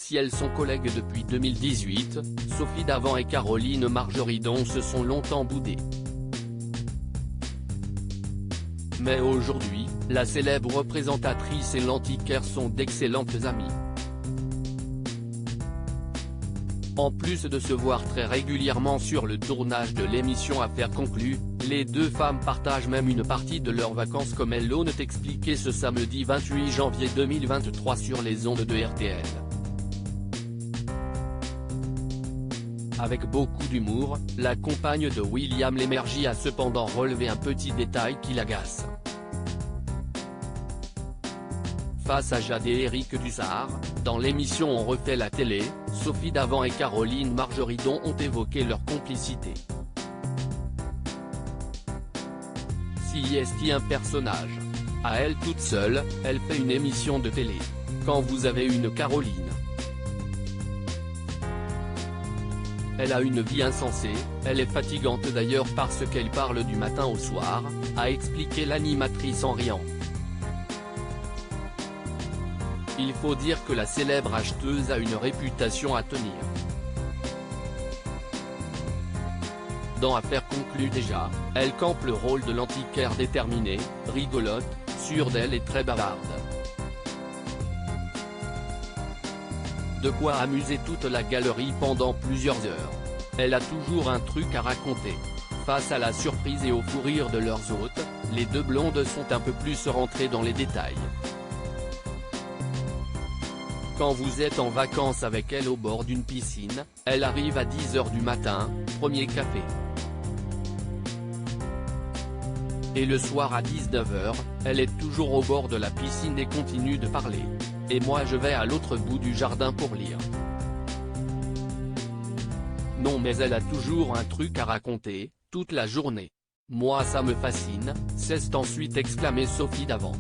Si elles sont collègues depuis 2018, Sophie Davant et Caroline Margeridon se sont longtemps boudées. Mais aujourd'hui, la célèbre présentatrice et l'antiquaire sont d'excellentes amies. En plus de se voir très régulièrement sur le tournage de l'émission Affaires conclues, les deux femmes partagent même une partie de leurs vacances comme elles l'ont expliqué ce samedi 28 janvier 2023 sur les ondes de RTL. Avec beaucoup d'humour, la compagne de William Lémergie a cependant relevé un petit détail qui l'agace. Face à Jade et Éric Dussart, dans l'émission On refait la télé, Sophie Davant et Caroline Margeridon ont évoqué leur complicité. Si est un personnage. À elle toute seule, elle fait une émission de télé. Quand vous avez une Caroline. Elle a une vie insensée, elle est fatigante d'ailleurs parce qu'elle parle du matin au soir, a expliqué l'animatrice en riant. Il faut dire que la célèbre acheteuse a une réputation à tenir. Dans Affaires conclues déjà, elle campe le rôle de l'antiquaire déterminée, rigolote, sûre d'elle et très bavarde. De quoi amuser toute la galerie pendant plusieurs heures. Elle a toujours un truc à raconter. Face à la surprise et au fou rire de leurs hôtes, les deux blondes sont un peu plus rentrées dans les détails. Quand vous êtes en vacances avec elle au bord d'une piscine, elle arrive à 10 h du matin, premier café. Et le soir à 19 h, elle est toujours au bord de la piscine et continue de parler. Et moi je vais à l'autre bout du jardin pour lire. Non mais elle a toujours un truc à raconter, toute la journée. Moi ça me fascine, s'est ensuite exclamé Sophie Davant.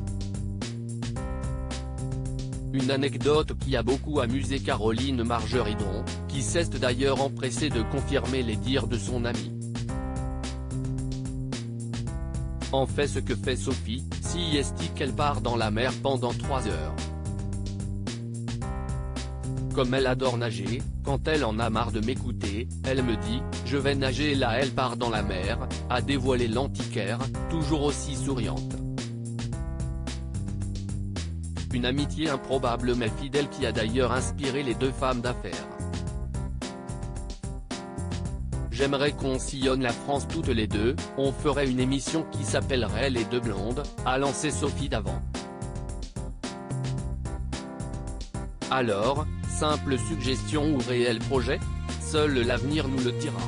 Une anecdote qui a beaucoup amusé Caroline Margeridon, qui s'est d'ailleurs empressée de confirmer les dires de son amie. En fait ce que fait Sophie, si est qu'elle part dans la mer pendant 3 heures. Comme elle adore nager, quand elle en a marre de m'écouter, elle me dit « je vais nager » là elle part dans la mer, a dévoilé l'antiquaire, toujours aussi souriante. Une amitié improbable mais fidèle qui a d'ailleurs inspiré les deux femmes d'affaires. J'aimerais qu'on sillonne la France toutes les deux, on ferait une émission qui s'appellerait Les Deux Blondes, a lancé Sophie Davant. Alors, simple suggestion ou réel projet? Seul l'avenir nous le dira.